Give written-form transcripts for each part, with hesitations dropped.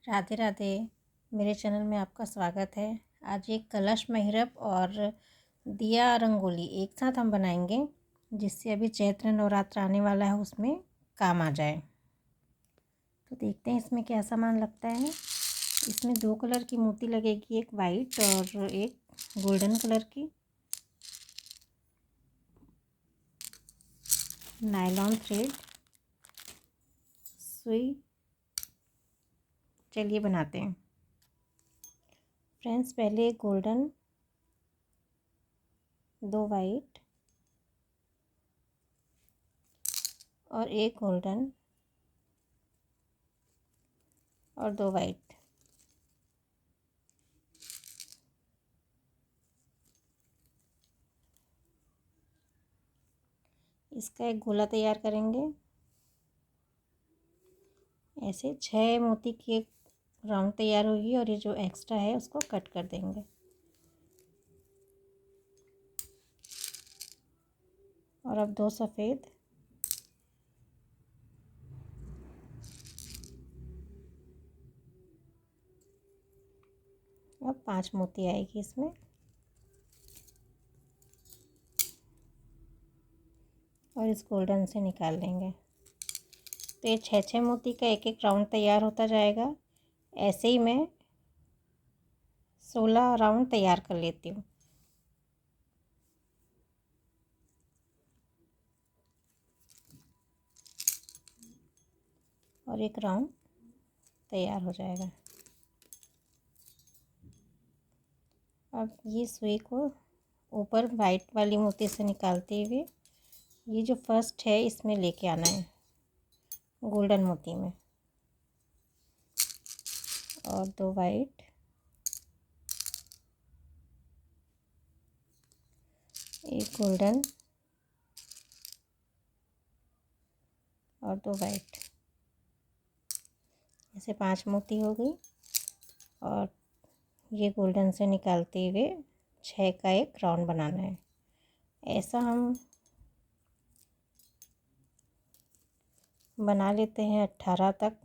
राधे राधे। मेरे चैनल में आपका स्वागत है। आज एक कलश महिरप और दिया रंगोली एक साथ हम बनाएंगे, जिससे अभी चैत्र नवरात्र आने वाला है उसमें काम आ जाए। तो देखते हैं इसमें क्या सामान लगता है। इसमें 2 कलर की मोती लगेगी, एक वाइट और एक गोल्डन कलर की। नायलॉन थ्रेड, सुई। चलिए बनाते हैं फ्रेंड्स। पहले एक गोल्डन, 2 वाइट और एक गोल्डन और 2 वाइट। इसका एक गोला तैयार करेंगे। ऐसे 6 मोती की एक राउंड तैयार होगी और ये जो एक्स्ट्रा है उसको कट कर देंगे। और अब 2 सफ़ेद, अब 5 मोती आएगी इसमें। और इस गोल्डन से निकाल लेंगे। तो ये 6 मोती का एक एक राउंड तैयार होता जाएगा। ऐसे ही मैं 16 राउंड तैयार कर लेती हूँ। और एक राउंड तैयार हो जाएगा। अब ये सुई को ऊपर वाइट वाली मोती से निकालते हुए ये जो फर्स्ट है इसमें लेके आना है, गोल्डन मोती में। और 2 वाइट, एक गोल्डन और 2 वाइट। ऐसे 5 मोती हो गई। और ये गोल्डन से निकालते हुए 6 का एक राउंड बनाना है। ऐसा हम बना लेते हैं 18 तक,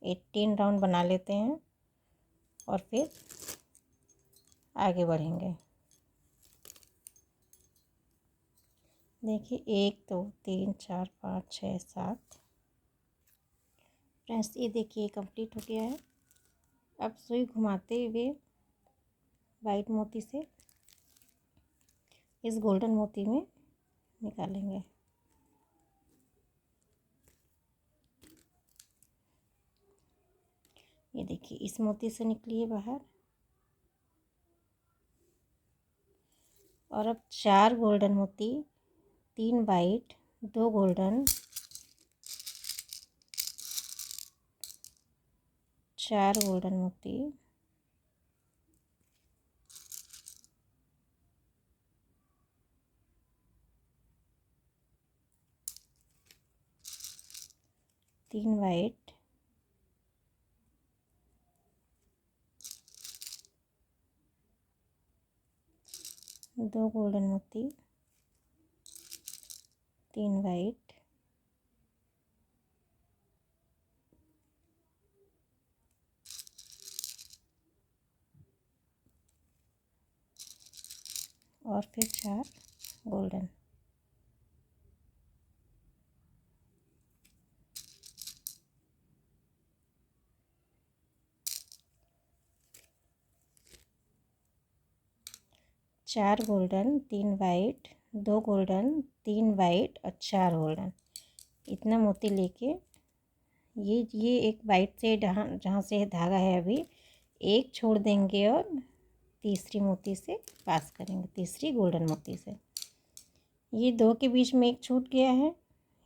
18 राउंड बना लेते हैं और फिर आगे बढ़ेंगे। देखिए 1 2 3 4 5 6 7 फ्रेंड्स, ये देखिए कंप्लीट हो गया है। अब सुई घुमाते हुए वाइट मोती से इस गोल्डन मोती में निकालेंगे। ये देखिए इस मोती से निकली है बाहर। और अब 4 गोल्डन मोती, 3 वाइट, 2 गोल्डन, 4 गोल्डन मोती, तीन वाइट, 2 गोल्डन मोती, 3 वाइट और फिर 4 गोल्डन। चार गोल्डन, 3 वाइट, 2 गोल्डन, 3 वाइट और 4 गोल्डन। इतना मोती लेके ये एक वाइट से जहाँ जहाँ से धागा है अभी एक छोड़ देंगे और तीसरी मोती से पास करेंगे, तीसरी गोल्डन मोती से। ये 2 के बीच में एक छूट गया है,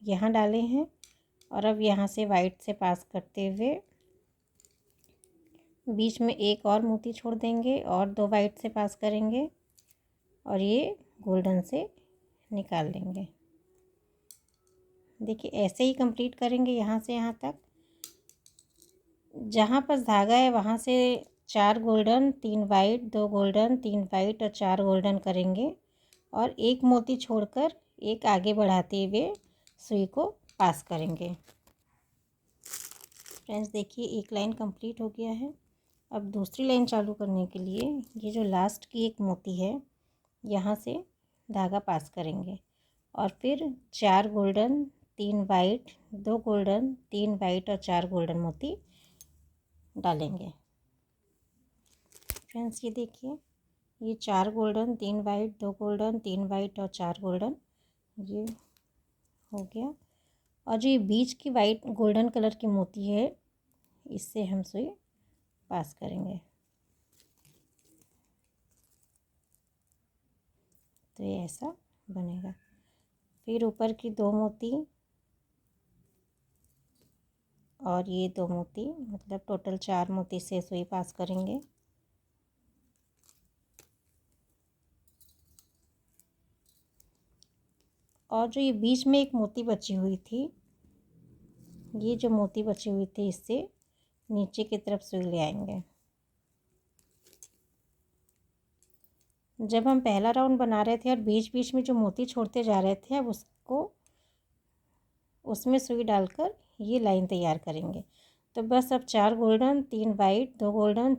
यहाँ डाले हैं। और अब यहाँ से वाइट से पास करते हुए बीच में एक और मोती छोड़ देंगे और 2 वाइट से पास करेंगे और ये गोल्डन से निकाल लेंगे। देखिए ऐसे ही कंप्लीट करेंगे यहाँ से यहाँ तक। जहाँ पर धागा है वहाँ से 4 गोल्डन, 3 वाइट, 2 गोल्डन, 3 वाइट और 4 गोल्डन करेंगे। और एक मोती छोड़कर एक आगे बढ़ाते हुए सुई को पास करेंगे। फ्रेंड्स देखिए एक लाइन कंप्लीट हो गया है। अब दूसरी लाइन चालू करने के लिए ये जो लास्ट की एक मोती है यहाँ से धागा पास करेंगे और फिर 4 गोल्डन 3 वाइट 2 गोल्डन 3 वाइट और 4 गोल्डन मोती डालेंगे। फ्रेंड्स ये देखिए ये 4 गोल्डन 3 वाइट 2 गोल्डन 3 वाइट और 4 गोल्डन ये हो गया। और जो ये बीच की वाइट गोल्डन कलर की मोती है इससे हम सुई पास करेंगे तो ये ऐसा बनेगा। फिर ऊपर की 2 मोती और ये 2 मोती मतलब टोटल 4 मोती से सुई पास करेंगे। और जो ये बीच में एक मोती बची हुई थी ये जो मोती बची हुई थी इससे नीचे की तरफ सुई ले आएंगे। जब हम पहला राउंड बना रहे थे और बीच बीच में जो मोती छोड़ते जा रहे थे अब उसको उसमें सुई डालकर ये लाइन तैयार करेंगे। तो बस अब 4 गोल्डन 3 वाइट 2 गोल्डन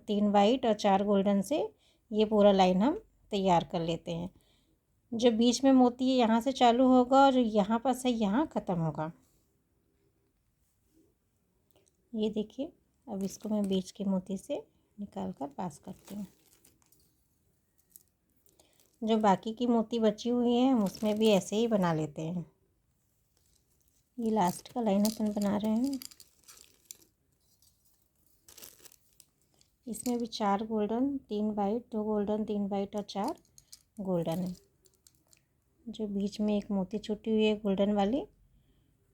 3 वाइट और 4 गोल्डन से ये पूरा लाइन हम तैयार कर लेते हैं। जो बीच में मोती है यहाँ से चालू होगा और यहाँ पर से यहाँ ख़त्म होगा। ये देखिए अब इसको मैं बीच के मोती से निकाल कर पास करती हूँ। जो बाकी की मोती बची हुई है हम उसमें भी ऐसे ही बना लेते हैं। ये लास्ट का लाइन अपन बना रहे हैं। इसमें भी 4 गोल्डन 3 वाइट 2 गोल्डन 3 वाइट और 4 गोल्डन है। जो बीच में एक मोती छूटी हुई है गोल्डन वाली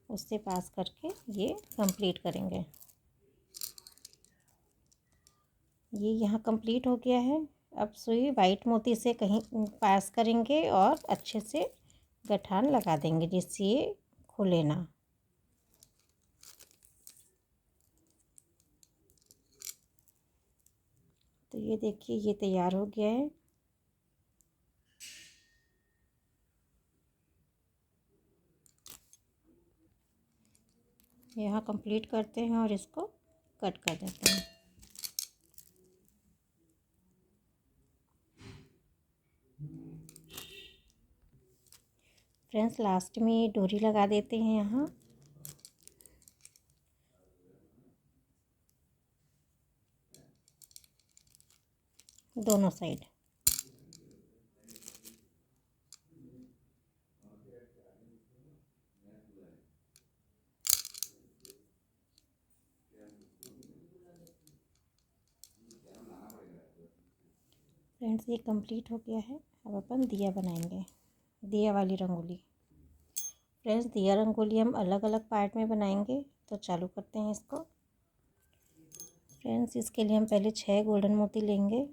उससे पास करके ये कंप्लीट करेंगे। ये यहाँ कंप्लीट हो गया है। अब सुई वाइट मोती से कहीं पास करेंगे और अच्छे से गठान लगा देंगे जिससे ये खुले ना। तो ये देखिए ये तैयार हो गया है। यहाँ कंप्लीट करते हैं और इसको कट कर देते हैं। फ्रेंड्स लास्ट में ये डोरी लगा देते हैं यहाँ। दोनों साइड फ्रेंड्स ये कंप्लीट हो गया है। अब अपन दिया बनाएंगे दिया वाली रंगोली। फ्रेंड्स दिया रंगोली हम अलग अलग पार्ट में बनाएंगे तो चालू करते हैं इसको। फ्रेंड्स इसके लिए हम पहले 6 गोल्डन मोती लेंगे।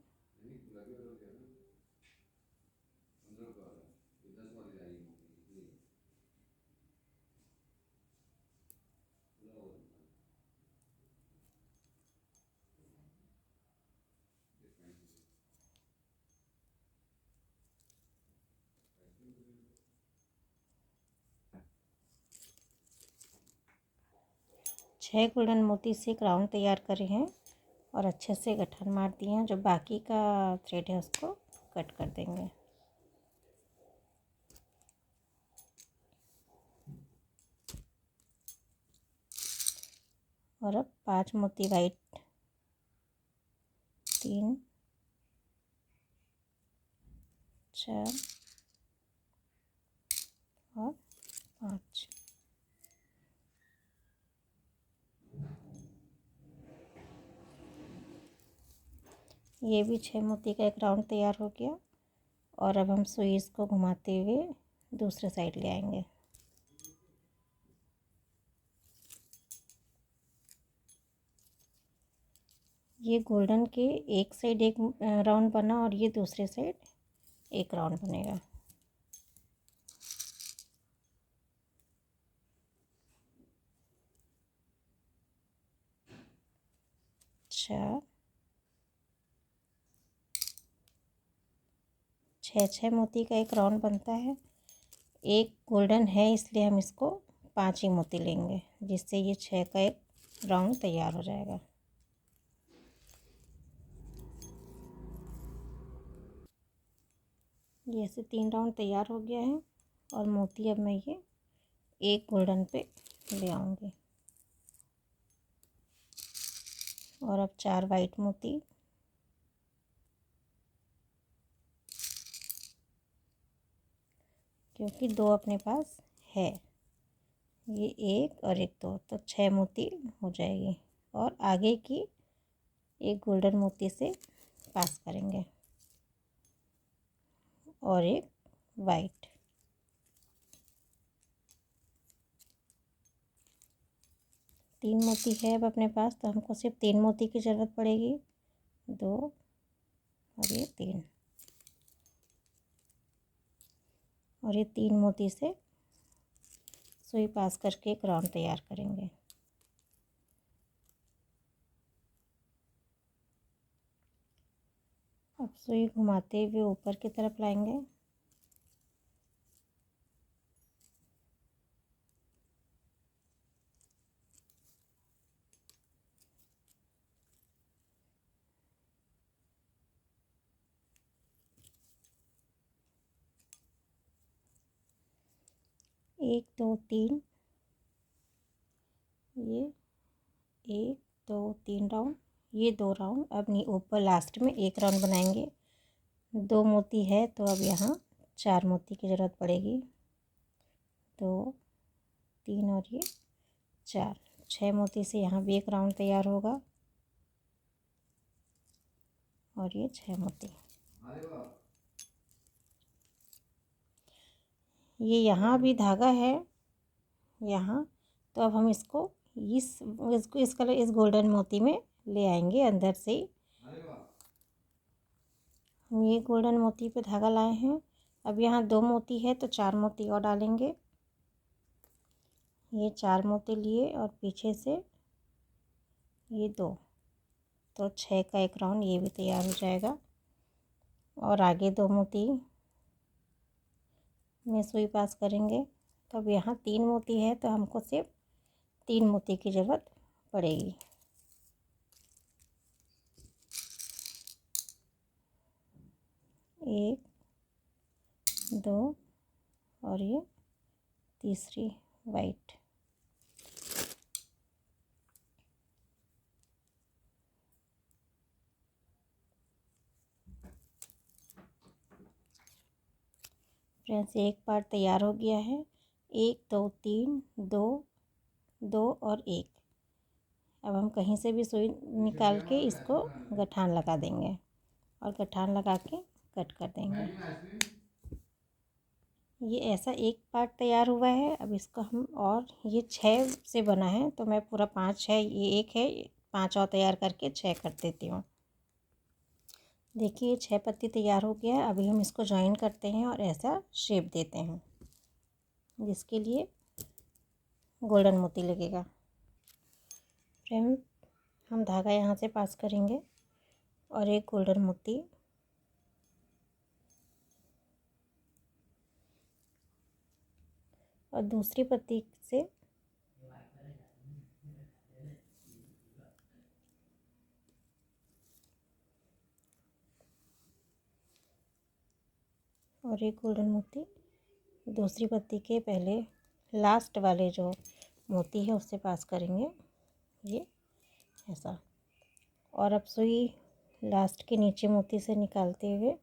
छः गोल्डन मोती से एक राउंड तैयार करे हैं और अच्छे से गठान मार दिए हैं। जो बाकी का थ्रेड है उसको कट कर देंगे। और अब 5 मोती वाइट 3 4 और 5 ये भी 6 मोती का एक राउंड तैयार हो गया। और अब हम सुई इसको घुमाते हुए दूसरे साइड ले आएंगे। ये गोल्डन के एक साइड एक राउंड बना और ये दूसरे साइड एक राउंड बनेगा। चार 6 मोती का एक राउंड बनता है। एक गोल्डन है इसलिए हम इसको 5 ही मोती लेंगे जिससे ये 6 का एक राउंड तैयार हो जाएगा। ये ऐसे 3 राउंड तैयार हो गया है और मोती अब मैं ये एक गोल्डन पे ले आऊँगी और अब 4 वाइट मोती, क्योंकि 2 अपने पास है, ये 1 और 1 2 तो 6 मोती हो जाएगी और आगे की एक गोल्डन मोती से पास करेंगे और एक वाइट। तीन मोती है अब अपने पास, तो हमको सिर्फ 3 मोती की ज़रूरत पड़ेगी, 2 और ये 3, और ये 3 मोती से सुई पास करके एक राउंड तैयार करेंगे। अब सुई घुमाते हुए ऊपर की तरफ लाएंगे एक दो तीन, ये 1 2 3 राउंड, ये 2 राउंड। अब नहीं, ऊपर लास्ट में एक राउंड बनाएंगे। 2 मोती है तो अब यहाँ 4 मोती की ज़रूरत पड़ेगी, 2 3 और ये 4, 6 मोती से यहाँ भी एक राउंड तैयार होगा और ये 6 मोती। ये यहाँ भी धागा है यहाँ, तो अब हम इसको इस कलर इस गोल्डन मोती में ले आएंगे अंदर से ही। हम ये गोल्डन मोती पे धागा लाए हैं। अब यहाँ 2 मोती है तो 4 मोती और डालेंगे। ये 4 मोती लिए और पीछे से ये 2, तो 6 का एक राउंड ये भी तैयार हो जाएगा और आगे 2 मोती में सुई पास करेंगे। तो अब यहाँ 3 मोती है तो हमको सिर्फ 3 मोती की ज़रूरत पड़ेगी। एक, 2 और ये तीसरी वाइट। फ्रेंड्स, एक पार्ट तैयार हो गया है। 1 2 3 2 2 और 1। अब हम कहीं से भी सुई निकाल के इसको गठान लगा देंगे और गठान लगा के कट कर देंगे। ये ऐसा एक पार्ट तैयार हुआ है। अब इसको हम, और ये 6 से बना है तो मैं पूरा 5 है, ये 1 है, 5 और तैयार करके 6 कर देती हूँ। देखिए 6 पत्ती तैयार हो गया है। अभी हम इसको जॉइन करते हैं और ऐसा शेप देते हैं, जिसके लिए गोल्डन मोती लगेगा। फ्रेंड, हम धागा यहाँ से पास करेंगे और एक गोल्डन मोती और दूसरी पत्ती से और एक गोल्डन मोती दूसरी पत्ती के पहले लास्ट वाले जो मोती है उससे पास करेंगे, ये ऐसा। और अब सुई लास्ट के नीचे मोती से निकालते हुए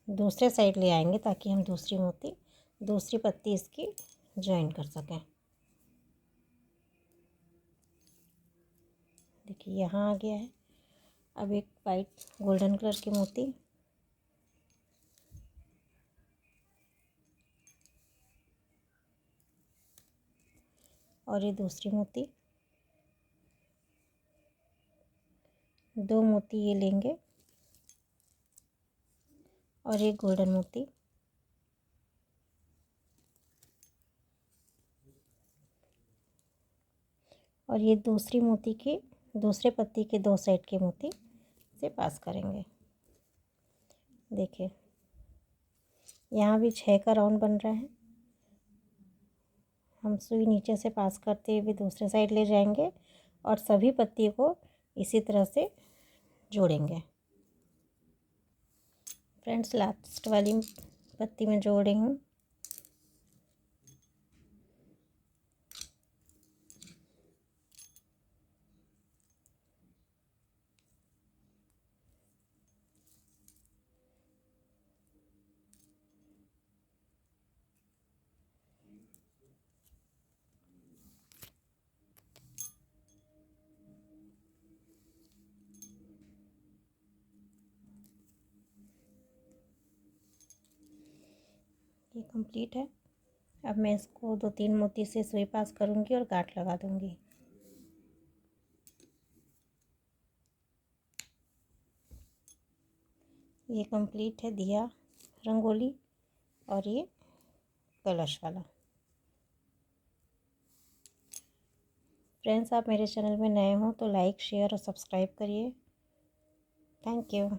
दूसरे साइड ले आएंगे ताकि हम दूसरी पत्ती इसकी जॉइन कर सकें। देखिए यहाँ आ गया है। अब एक वाइट गोल्डन कलर की मोती और ये दूसरी मोती, 2 मोती ये लेंगे और एक गोल्डन मोती और ये दूसरी मोती के दूसरे पत्ती के 2 साइड के मोती से पास करेंगे। देखिए यहाँ भी 6 का राउंड बन रहा है। हम सुई नीचे से पास करते हुए दूसरे साइड ले जाएंगे और सभी पत्ती को इसी तरह से जोड़ेंगे। फ्रेंड्स, लास्ट वाली पत्ती में जोड़ रही हूँ। ये कंप्लीट है। अब मैं इसको 2-3 मोती से सुई पास करूँगी और गांठ लगा दूँगी। ये कंप्लीट है दिया रंगोली और ये कलश वाला। फ्रेंड्स, आप मेरे चैनल में नए हो तो लाइक, शेयर और सब्सक्राइब करिए। Thank you.